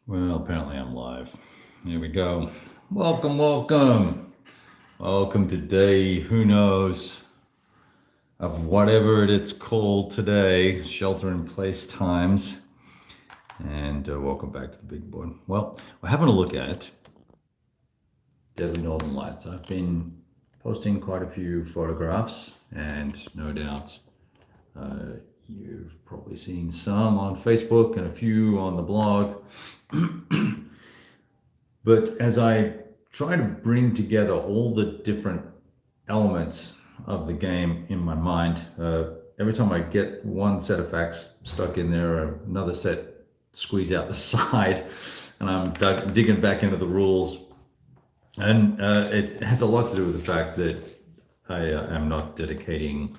Well, apparently I'm live. Here we go. Welcome, welcome. Welcome to day, who knows, of whatever it's called today, shelter in place times. And welcome back to the big board. Well, we're having a look at deadly northern lights. I've been posting quite a few photographs, and no doubt uh, you've probably seen some on Facebook and a few on the blog. But as I try to bring together all the different elements of the game in my mind, every time I get one set of facts stuck in there, or another set squeeze out the side, and I'm digging back into the rules. And it has a lot to do with the fact that I am not dedicating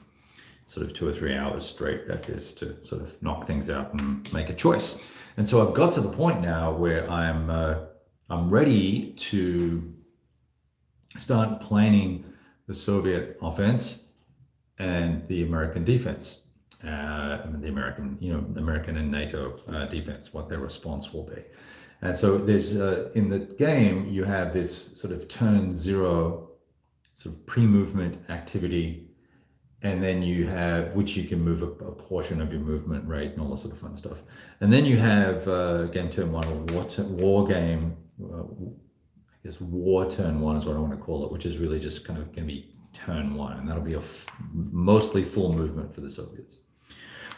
sort of 2 or 3 hours straight at this to sort of knock things out and make a choice. And so I've got to the point now where I'm ready to start planning the Soviet offense and the American defense, the American and NATO defense, what their response will be. And so there's in the game you have this sort of turn zero, sort of pre-movement activity, and then you have which you can move a portion of your movement rate and all that sort of fun stuff. And then you have game turn one, or war game. I guess war turn one is what I want to call it, which is really just kind of going to be turn one, and that'll be mostly full movement for the Soviets.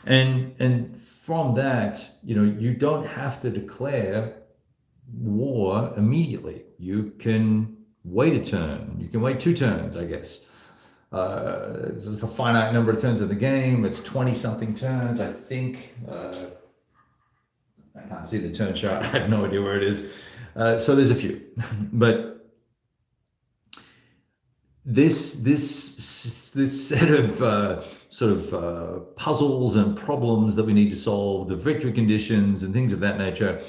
And from that, you don't have to declare war immediately. You can wait a turn. You can wait 2 turns, I guess. It's a finite number of turns in the game. It's 20 something turns, I think. I can't see the turn chart. I have no idea where it is. So there's a few, but this set of puzzles and problems that we need to solve, the victory conditions and things of that nature.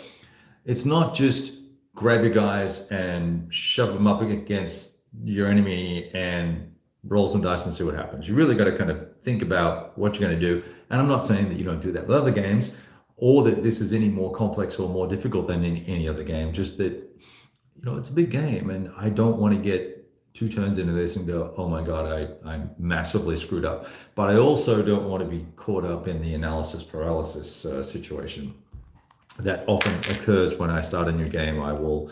It's not just grab your guys and shove them up against your enemy and roll some dice and see what happens. You really got to kind of think about what you're going to do. And I'm not saying that you don't do that with other games, or that this is any more complex or more difficult than in any other game. Just that, it's a big game, and I don't want to get 2 turns into this and go, oh my God, I'm massively screwed up. But I also don't want to be caught up in the analysis paralysis situation that often occurs when I start a new game. I will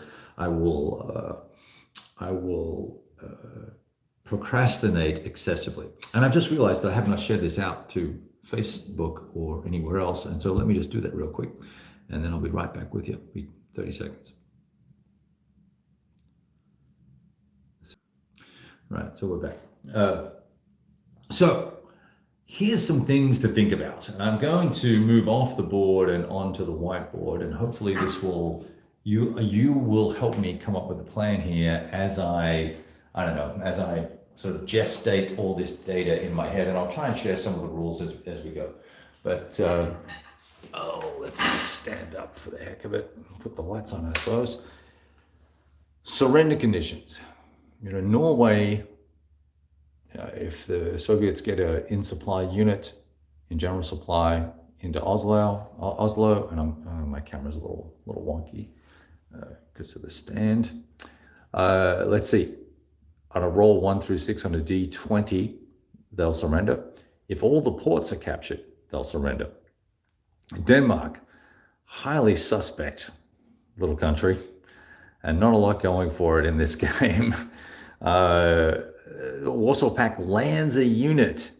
procrastinate excessively. And I've just realized that I have not shared this out to Facebook or anywhere else. And so let me just do that real quick, and then I'll be right back with you. Be 30 seconds. Right, so we're back. So here's some things to think about. I'm going to move off the board and onto the whiteboard, and hopefully this will, you will help me come up with a plan here as I sort of gestate all this data in my head, and I'll try and share some of the rules as we go. But, let's stand up for the heck of it. Put the lights on, I suppose. Surrender conditions. Norway, if the Soviets get an in-supply unit, in general supply, into Oslo, and my camera's a little wonky because of the stand. Let's see. On a roll 1 through 6 on a D20, they'll surrender. If all the ports are captured, they'll surrender. Denmark, highly suspect little country, and not a lot going for it in this game. Warsaw Pact lands a unit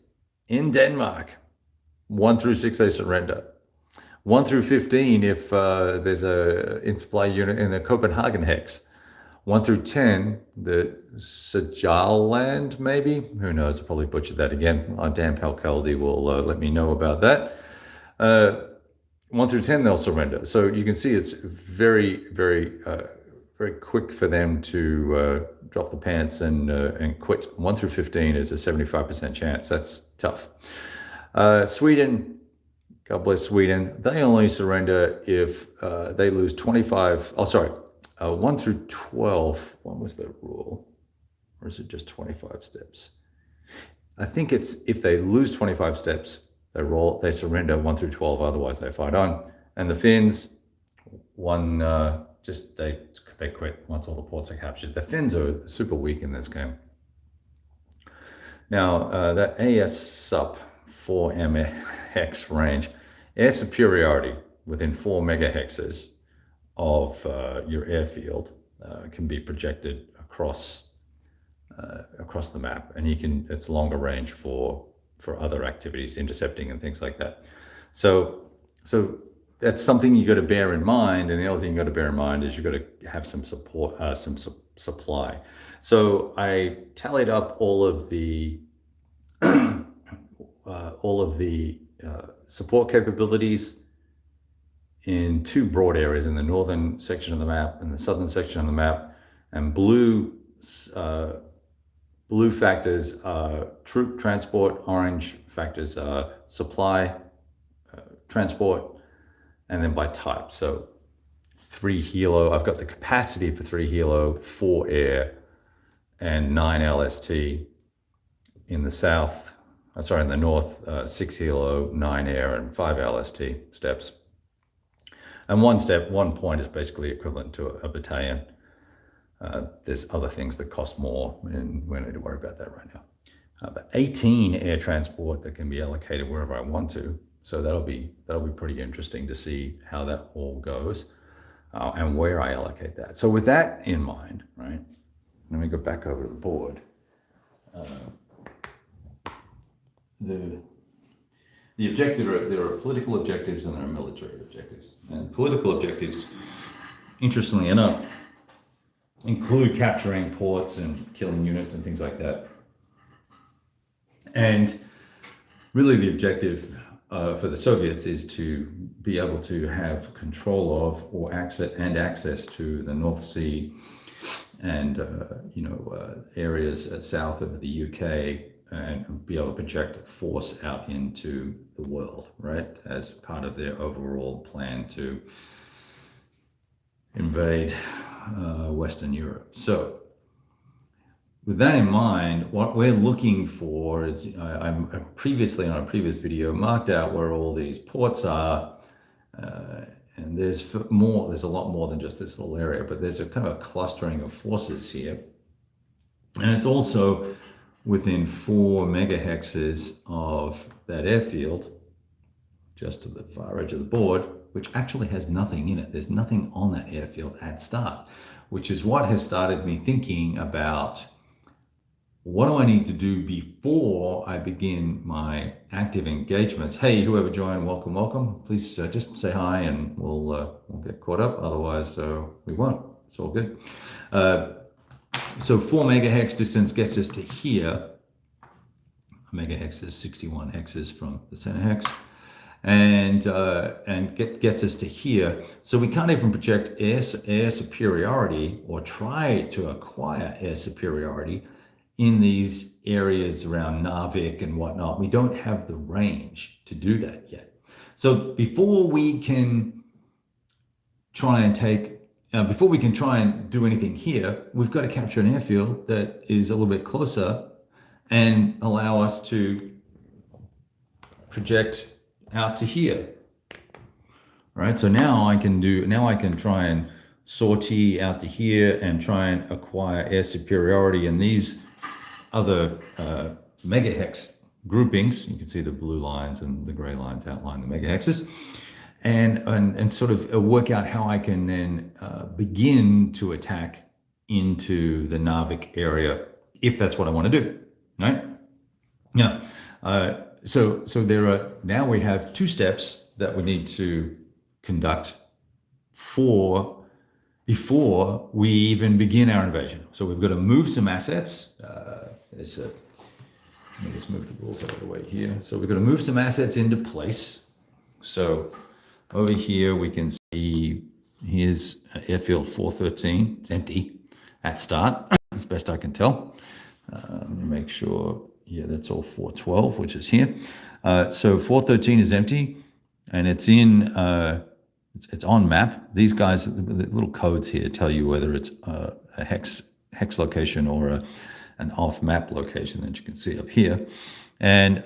in Denmark. 1 through 6, they surrender. 1 through 15, if there's a in-supply unit in the Copenhagen hex. 1 through 10, the Sajal land, maybe? Who knows? I probably butchered that again. Dan Palkaldi will let me know about that. 1 through 10, they'll surrender. So you can see it's very, very, very quick for them to drop the pants and quit. 1 through 15 is a 75% chance. That's tough. Sweden, God bless Sweden. They only surrender if they lose 25. 1 through 12. What was the rule? Or is it just 25 steps? I think it's if they lose 25 steps, they surrender 1 through 12. Otherwise, they fight on. And the Finns, one just they quit once all the ports are captured. The Finns are super weak in this game. Now that AS sub 4 MHz range, air superiority within 4 megahexes of your airfield can be projected across the map, and it's longer range for other activities, intercepting and things like that. So that's something you got to bear in mind. And the other thing you got to bear in mind is you got to have some support, supply. So I tallied up all of the support capabilities in two broad areas, in the northern section of the map and the southern section of the map. And blue factors are troop transport, orange factors are supply transport, and then by type. So 3 helo, I've got the capacity for 3 helo, 4 air, and 9 LST. In the south, in the north, 6 helo, 9 air, and 5 LST steps. And one point is basically equivalent to a battalion. There's other things that cost more, and we don't need to worry about that right now. But 18 air transport that can be allocated wherever I want to. So that'll be pretty interesting to see how that all goes and where I allocate that. So with that in mind, right? Let me go back over to the board. The objective, there are political objectives and there are military objectives. And political objectives, interestingly enough, include capturing ports and killing units and things like that. And really the objective for the Soviets is to be able to have control of or access to the North Sea and areas south of the UK, and be able to project force out into the world, right, as part of their overall plan to invade Western Europe. So with that in mind, what we're looking for is, I'm previously on a previous video marked out where all these ports are, and there's a lot more than just this little area, but there's a kind of a clustering of forces here. And it's also within 4 megahexes of that airfield, just to the far edge of the board, which actually has nothing in it. There's nothing on that airfield at start, which is what has started me thinking about, what do I need to do before I begin my active engagements? Hey, whoever joined, welcome. Please just say hi and we'll get caught up. Otherwise, we won't. It's all good. So 4 megahex distance gets us to here. A megahex is 61 hexes from the center hex, and gets us to here. So we can't even project air superiority or try to acquire air superiority in these areas around Narvik and whatnot. We don't have the range to do that yet. So before we can try and do anything here, we've got to capture an airfield that is a little bit closer and allow us to project out to here. All right, so now I can try and sortie out to here and try and acquire air superiority in these other megahex groupings. You can see the blue lines and the gray lines outline the megahexes, and sort of work out how I can then begin to attack into the Narvik area, if that's what I want to do, right? Now, so now we have 2 steps that we need to conduct before we even begin our invasion. So we've got to move some assets. Let me just move the rules out of the way here. So we're going to move some assets into place. So over here we can see here's airfield 413. It's empty at start, as best I can tell. Let me make sure. Yeah, that's all 412, which is here. So 413 is empty, and it's in. It's on map. These guys, the little codes here, tell you whether it's a hex location or an off-map location that you can see up here. And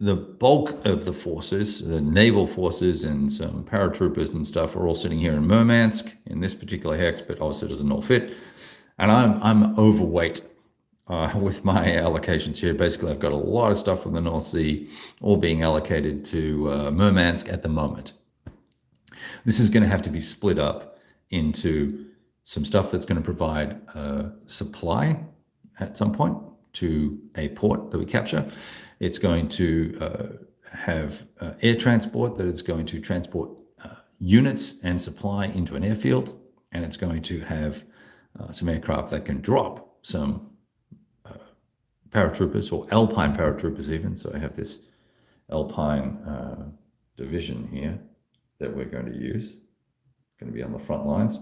the bulk of the forces, the naval forces and some paratroopers and stuff, are all sitting here in Murmansk in this particular hex, but obviously it doesn't all fit. And I'm overweight with my allocations here. Basically, I've got a lot of stuff from the North Sea all being allocated to Murmansk at the moment. This is going to have to be split up into some stuff that's going to provide supply at some point to a port that we capture. It's going to have air transport that is going to transport units and supply into an airfield, and it's going to have some aircraft that can drop some paratroopers, or Alpine paratroopers even. So I have this Alpine division here that we're going to use. It's going to be on the front lines.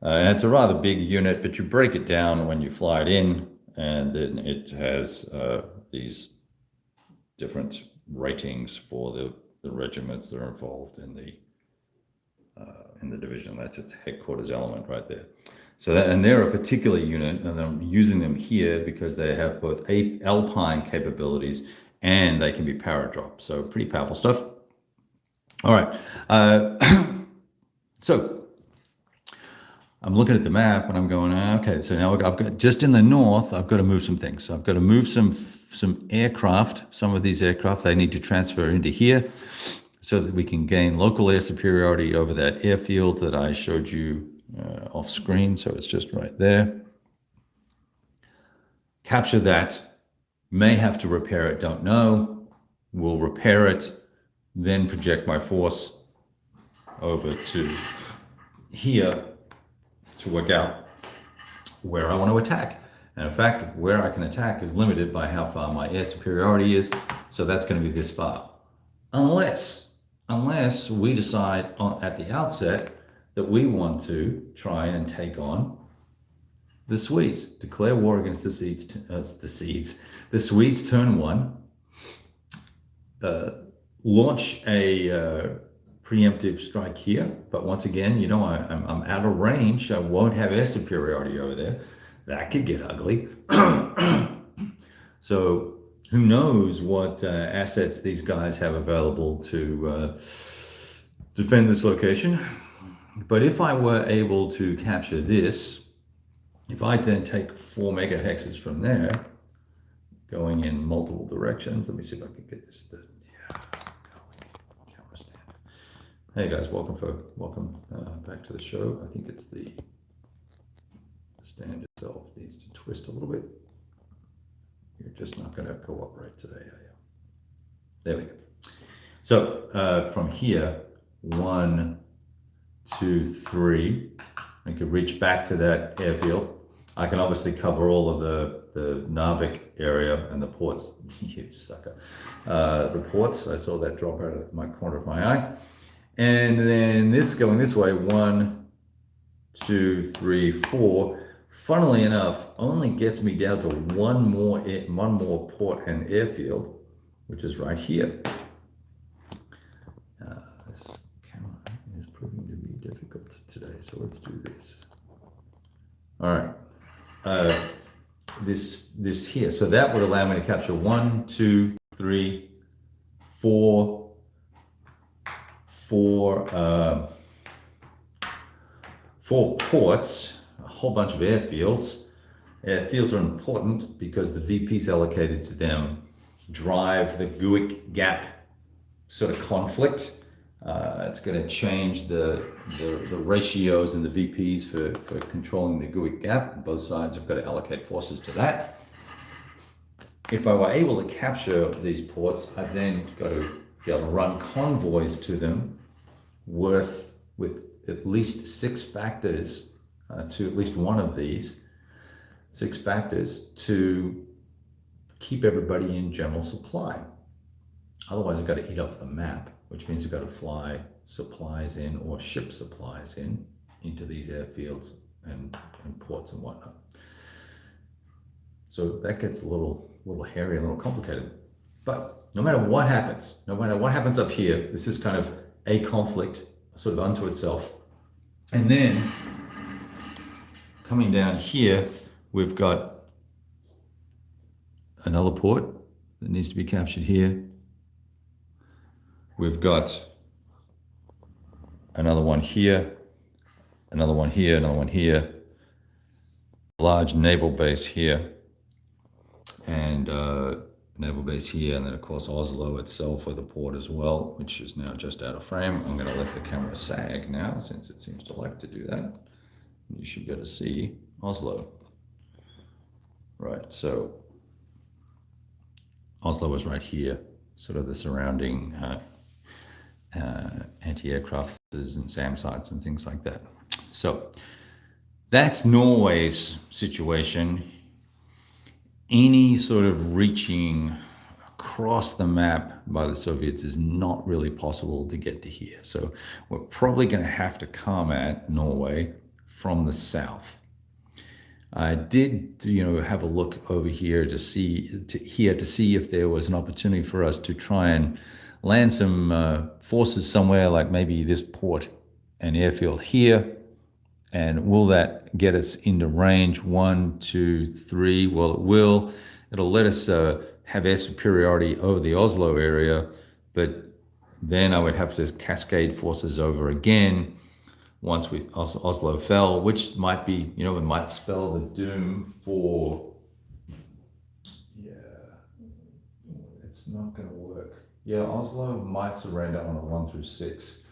And it's a rather big unit, but you break it down when you fly it in, and then it has these different ratings for the regiments that are involved in the division. That's its headquarters element right there. So that, and they're a particular unit, and I'm using them here because they have both Alpine capabilities and they can be paradrop. So pretty powerful stuff. All right. So I'm looking at the map and I'm going, okay, so now I've got, just in the north, I've got to move some things. So I've got to move some aircraft. Some of these aircraft, they need to transfer into here so that we can gain local air superiority over that airfield that I showed you off screen. So it's just right there. Capture that. May have to repair it, don't know. We'll repair it, then project my force over to here to work out where I want to attack. And in fact, where I can attack is limited by how far my air superiority is. So that's going to be this far. Unless we decide at the outset that we want to try and take on the Swedes, declare war against the Swedes turn one, launch a preemptive strike here. But once again, you know, I'm out of range. I won't have air superiority over there. That could get ugly. So who knows what assets these guys have available to defend this location. But if I were able to capture this, if I then take 4 megahexes from there, going in multiple directions, let me see if I can get this. Camera stand. Hey guys, welcome back to the show. I think it's the stand itself needs to twist a little bit. You're just not going to cooperate today, are you? There we go. So from here, 1, 2, 3, I could reach back to that airfield. I can obviously cover all of the Narvik area and the ports. You sucker. The ports, I saw that drop out of my corner of my eye. And then this going this way, 1, 2, 3, 4. Funnily enough, only gets me down to one more port and airfield, which is right here. This camera is proving to be difficult today, so let's do this. All right. This here. So that would allow me to capture 1, 2, 3, 4 ports, a whole bunch of airfields. Airfields are important because the VPs allocated to them drive the Guick gap sort of conflict. It's going to change the ratios and the VPs for controlling the Guick gap. Both sides have got to allocate forces to that. If I were able to capture these ports, I've then got to be able to run convoys to them with at least 6 factors to at least one of these 6 factors to keep everybody in general supply. Otherwise, I've got to eat off the map, which means I've got to fly supplies in or ship supplies into these airfields and ports and whatnot. So that gets a little hairy, a little complicated. But no matter what happens up here, this is kind of a conflict sort of unto itself. And then coming down here, we've got another port that needs to be captured here. We've got another one here, another one here, another one here, large naval base here, and naval base here, and then of course Oslo itself with a port as well, which is now just out of frame. I'm going to let the camera sag now, since it seems to like to do that. You should be able to see Oslo. Right, so Oslo is right here, sort of the surrounding anti-aircraft and SAM sites and things like that. So that's Norway's situation. Any sort of reaching across the map by the Soviets is not really possible to get to here. So we're probably going to have to come at Norway from the south. I did, have a look over here to see if there was an opportunity for us to try and land some forces somewhere, like maybe this port and airfield here. And will that get us into range 1, 2, 3? Well, it will. It'll let us have air superiority over the Oslo area, but then I would have to cascade forces over again once Oslo fell, which might be, it might spell the doom for, it's not going to work. Yeah, Oslo might surrender on a 1 through 6.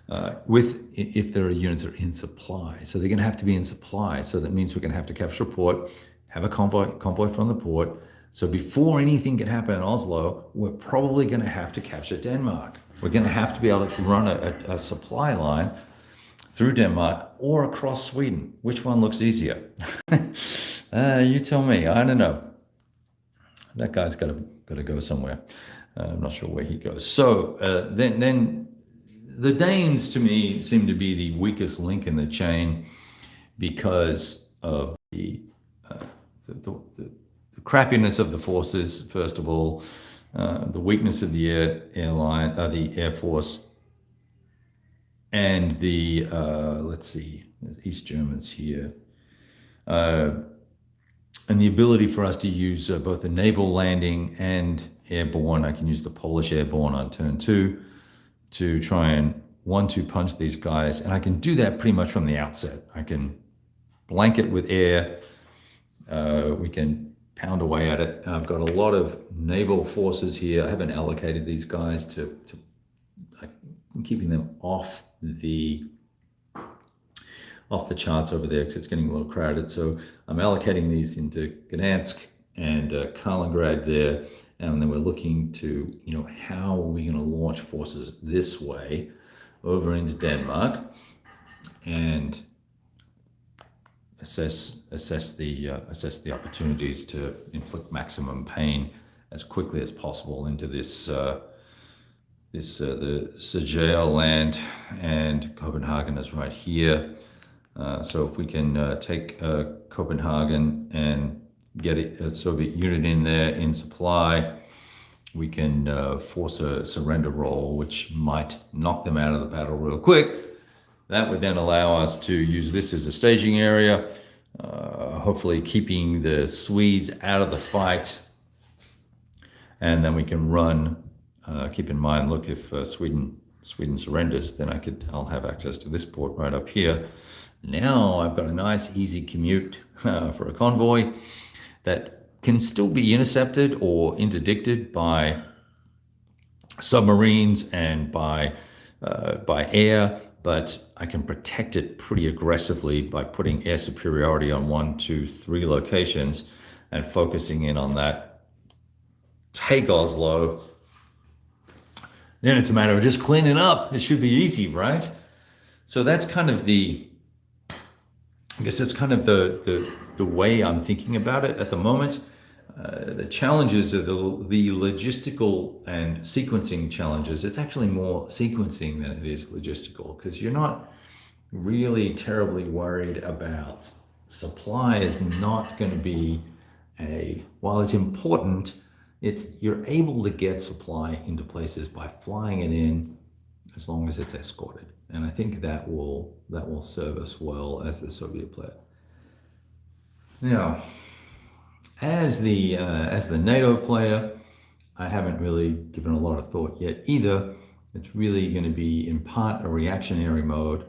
If there are units that are in supply. So they're going to have to be in supply. So that means we're going to have to capture a port, have a convoy from the port. So before anything can happen in Oslo, we're probably going to have to capture Denmark. We're going to have to be able to run a supply line through Denmark or across Sweden. Which one looks easier? You tell me. I don't know. That guy's got to go somewhere. I'm not sure where he goes. So then the Danes, to me, seem to be the weakest link in the chain because of the crappiness of the forces, first of all, the weakness of the Air Force, and the East Germans here, and the ability for us to use both the naval landing and airborne. I can use the Polish airborne on turn 2 to try and 1-2 punch these guys, and I can do that pretty much from the outset. I can blanket with air. We can pound away at it. And I've got a lot of naval forces here. I haven't allocated these guys I'm keeping them off the charts over there because it's getting a little crowded. So I'm allocating these into Gdansk and Kaliningrad there. And then we're looking to, how are we going to launch forces this way over into Denmark and assess the opportunities to inflict maximum pain as quickly as possible into the Sejal land, and Copenhagen is right here. So if we can take Copenhagen and get a Soviet unit in there in supply, we can force a surrender roll, which might knock them out of the battle real quick. That would then allow us to use this as a staging area, hopefully keeping the Swedes out of the fight. And then we can run, keep in mind, look, if Sweden surrenders, then I'll have access to this port right up here. Now I've got a nice easy commute for a convoy that can still be intercepted or interdicted by submarines and by air, but I can protect it pretty aggressively by putting air superiority on 1, 2, 3 locations and focusing in on that. Take Oslo. Then it's a matter of just cleaning up. It should be easy, right? So that's kind of the way I'm thinking about it at the moment. The challenges are the logistical and sequencing challenges. It's actually more sequencing than it is logistical, because you're not really terribly worried about supply. Is not going to be while it's important, you're able to get supply into places by flying it in, as long as it's escorted. And I think that will serve us well as the Soviet player. Now, as the NATO player, I haven't really given a lot of thought yet either It's really going to be in part a reactionary mode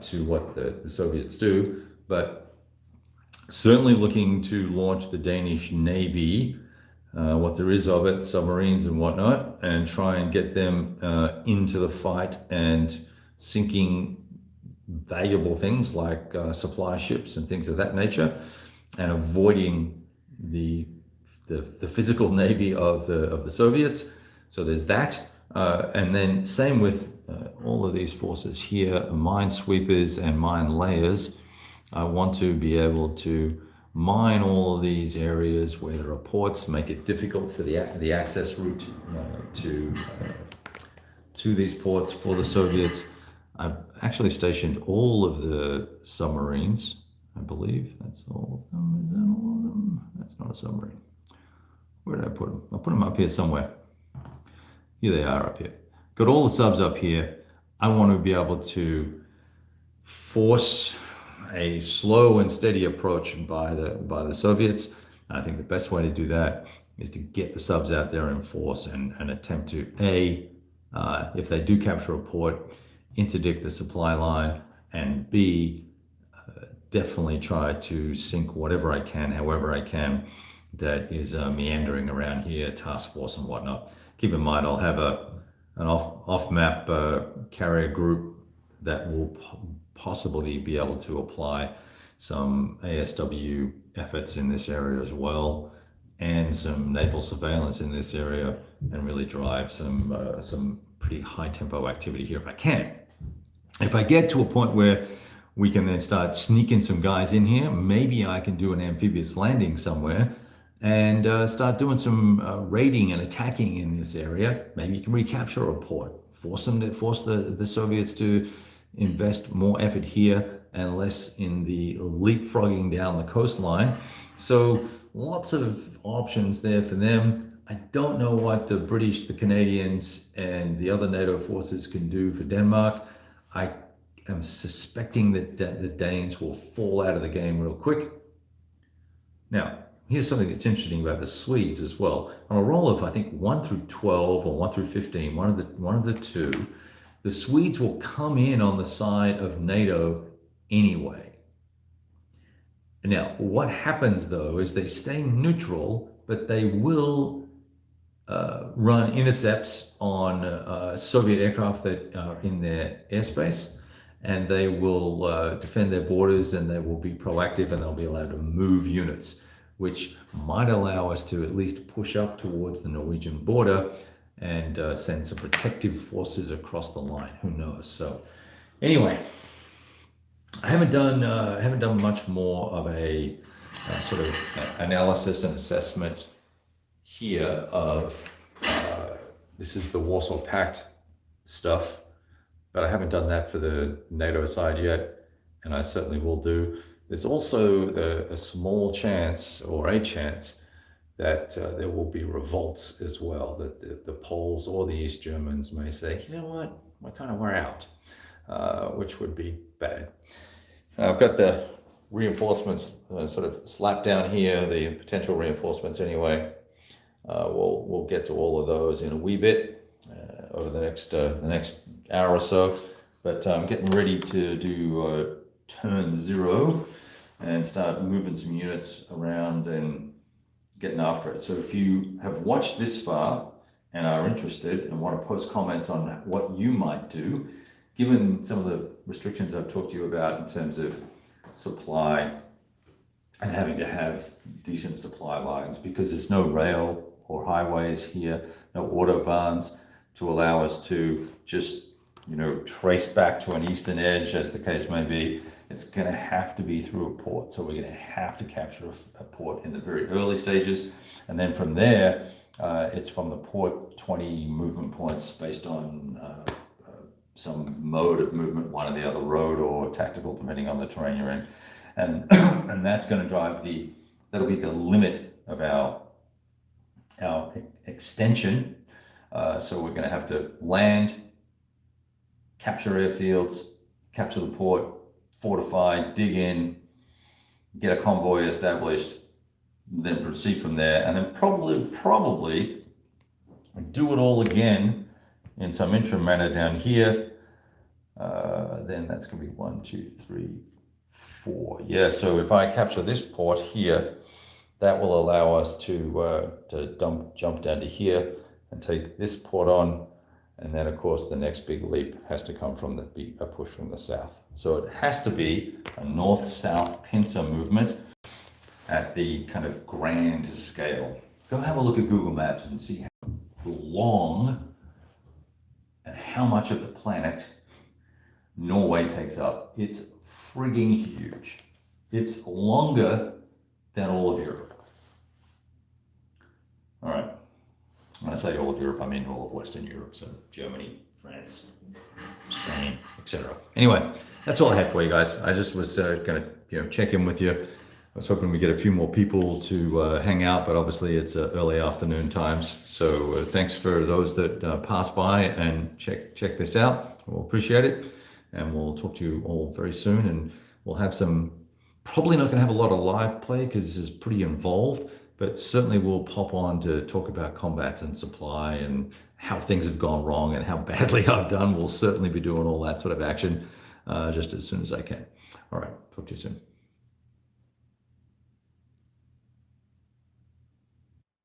to what the Soviets do, but certainly looking to launch the Danish Navy, what there is of it, submarines and whatnot, and try and get them into the fight and sinking valuable things like supply ships and things of that nature, and avoiding the physical navy of the Soviets. So there's that, and then same with all of these forces here, minesweepers and mine layers. I want to be able to mine all of these areas where there are ports, make it difficult for the access route to these ports for the Soviets. I've actually stationed all of the submarines. I believe that's all of them. Is that all of them? That's not a submarine. Where did I put them? I put them up here somewhere. Here they are up here. Got all the subs up here. I want to be able to force a slow and steady approach by the Soviets. I think the best way to do that is to get the subs out there in force and attempt to if they do capture a port, interdict the supply line, and B, definitely try to sink whatever I can, however I can, that is meandering around here, task force and whatnot. Keep in mind, I'll have an off-map carrier group that will possibly be able to apply some ASW efforts in this area as well, and some naval surveillance in this area, and really drive some pretty high tempo activity here if I can. If I get to a point where we can then start sneaking some guys in here, maybe I can do an amphibious landing somewhere and start doing some raiding and attacking in this area. Maybe you can recapture a port, force the Soviets to invest more effort here and less in the leapfrogging down the coastline. So lots of options there for them. I don't know what the British, the Canadians, and the other NATO forces can do for Denmark. I am suspecting that the Danes will fall out of the game real quick. Now, here's something that's interesting about the Swedes as well. On a roll of, I think, 1 through 12 or 1 through 15, one of the two, the Swedes will come in on the side of NATO anyway. Now, what happens though is they stay neutral, but they will run intercepts on Soviet aircraft that are in their airspace, and they will defend their borders, and they will be proactive, and they'll be allowed to move units, which might allow us to at least push up towards the Norwegian border and send some protective forces across the line. Who knows? So anyway, I haven't done much more of a sort of analysis and assessment here of this is the Warsaw Pact stuff, but I haven't done that for the NATO side yet, and I certainly will do. There's also a small chance, or a chance, that there will be revolts as well, that the Poles or the East Germans may say, you know what, we're out, which would be bad. I've got the reinforcements sort of slapped down here, the potential reinforcements anyway. We'll get to all of those in a wee bit over the next hour or so, but I'm getting ready to do turn 0 and start moving some units around and getting after it. So if you have watched this far and are interested and want to post comments on what you might do, given some of the restrictions I've talked to you about in terms of supply and having to have decent supply lines, because there's no rail or highways here, no autobahns to allow us to just, trace back to an eastern edge, as the case may be. It's going to have to be through a port. So we're going to have to capture a port in the very early stages. And then from there, it's from the port 20 movement points based on some mode of movement, one or the other, road or tactical, depending on the terrain you're in. And and that's going to drive that'll be the limit of our extension. So we're going to have to land, capture airfields, capture the port, fortify, dig in, get a convoy established, then proceed from there, and then probably do it all again in some interim manner down here. Then that's going to be 1, 2, 3, 4. Yeah, so if I capture this port here, that will allow us to jump down to here and take this port on. And then, of course, the next big leap has to come from a push from the south. So it has to be a north-south pincer movement at the kind of grand scale. Go have a look at Google Maps and see how long and how much of the planet Norway takes up. It's frigging huge. It's longer than all of Europe. All right. When I say all of Europe, I mean all of Western Europe. So Germany, France, Spain, etc. Anyway, that's all I had for you guys. I just was going to check in with you. I was hoping we get a few more people to hang out, but obviously it's early afternoon times. So thanks for those that pass by and check this out. We'll appreciate it. And we'll talk to you all very soon. And we'll have probably not going to have a lot of live play because this is pretty involved, but certainly we'll pop on to talk about combats and supply and how things have gone wrong and how badly I've done. We'll certainly be doing all that sort of action just as soon as I can. All right, talk to you soon.